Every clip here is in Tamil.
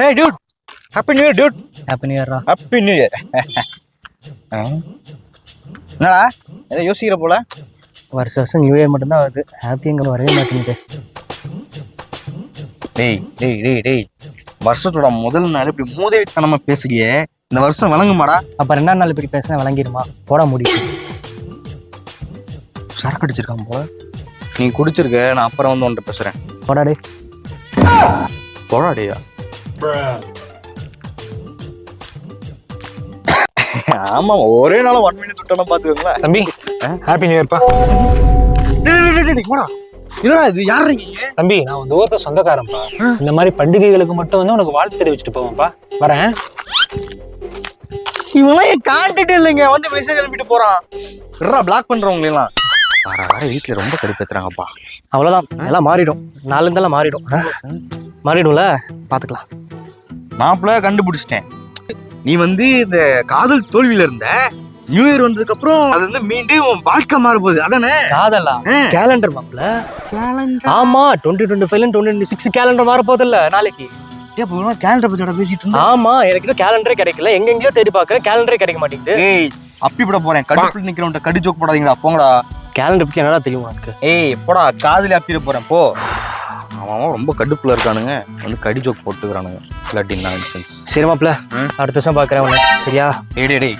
Hey dude, Happy New Year dude. Happy new இயர்ரா. Happy New Year. என்னடா ஏதோ யோசிக்கிற போல. வருஷம் நியூ இயர் மட்டும்தான் வருது, ஹாப்பிங்கிற வரவே மாட்டேங்குது. டேய் வருஷத்தோட முதல் நாள் இப்படி மூதேவித்தனமா பேசுகியே, இந்த வருஷம் விளங்குமாடா? அப்போ 2ஆம் நாள் இப்படி பேசினா விளங்கிடுமா? போட முடியும். சரக்கு அடிச்சிருக்கான் போல. நீ குடிச்சிருக்க, நான் அப்புறம் வந்து உன்கிட்ட பேசுறேன். போடாடே போடாடியா? ஆமா, ஒரே நாள் 1 மினிட் விட்டோம்னா பாத்துக்கோங்களேன். தம்பி ஹாப்பி நியூ இயர்ப்பா. போடா. இல்லடா, இது யாரு இருக்கீங்க? தம்பி நான் வந்து ஒருத்தர் சொந்தக்காரன்ப்பா. இந்த மாதிரி பண்டிகைகளுக்கு மட்டும் வந்து உனக்கு வாழ்த்து தெரிவிச்சுட்டு போவேன்ப்பா. வரேன். இவங்களாம் என் கான்டாக்ட் இல்லைங்க, வந்து மெசேஜ் அனுப்பிட்டு போறான். பிளாக் பண்றவங்களெல்லாம் வர வீட்டுல ரொம்ப கடுப்பேத்துறாங்கப்பா. அவ்வளோதான், எல்லாம் மாறிடும். நாலுந்தெல்லாம் மாறிடும்ல, பார்த்துக்கலாம். மாப்பிள்ள கண்டுபிடிச்சிட்டேன். நீ வந்து இந்த காதல் தோல்வியில இருந்த, நியூ இயர் வந்ததுக்கு அப்புறம் அது வந்து மீண்டும் வாழ்க்கை மாற போகுது, அதானே? காதலா? கேலண்டர் மாப்பிள்ள. ஆமா, 2025 2026 கேலண்டர் மாற போதில்ல நாளைக்கு. கேலண்டர் பத்தியோட பேசிட்டு இருந்தா. ஆமா, எனக்கு இன்னும் கேலண்டரே கிடைக்கல. எங்கெங்கயோ தேடி பார்க்கறேன், கேலண்டரே கிடைக்க மாட்டேங்குது. ஏய், அப்பி போட போறேன். கடுப்புல நிக்கிறவன்ட்ட கடி ஜோக் போடாதீங்கடா, போங்கடா. கேலண்டர் பத்தி என்னடா தெரியும் உனக்கு? ஏய் போடா, காதுல அப்பிட போறேன் போ. அவன் ரொம்ப கடுப்புல இருக்கானுங்க, வந்து கடி ஜோக் போட்டுக்கிறானுங்க. இல்லாட்டி நான்சென்ஸ். சரி மாப்பிள்ள, அடுத்த வருஷம் பாக்குறேன் உன்னை, சரியா? டேய்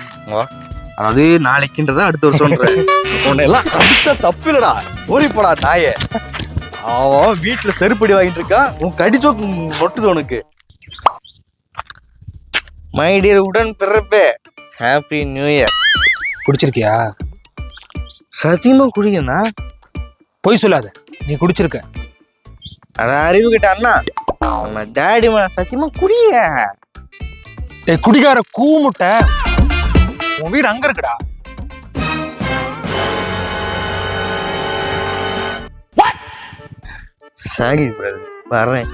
அதாவது நாளைக்குன்றத அடுத்த வருஷம்ன்ற உன்னை எல்லாம் அடிச்சா தப்பு இல்லடா. ஓடி போடா நாயே. அவன் வீட்டுல செருப்படி வாங்கிட்டு இருக்கான், உன் கடி ஜோக் மொட்டுது உனக்கு. மை டியர் உடன் பிறப்பே, ஹாப்பி நியூ இயர். குடிச்சிருக்கியா? சத்தியமா குடிக்கணா? பொய் சொல்லாத, நீ குடிச்சிருக்க. அட அறிவு கிட்ட அண்ணா, உன்னை டேடி சத்தியமா குடிய. டேய் குடிகார கூமுட்டை, உன் வீடு அங்க இருக்குடா. சாகி வரேன்.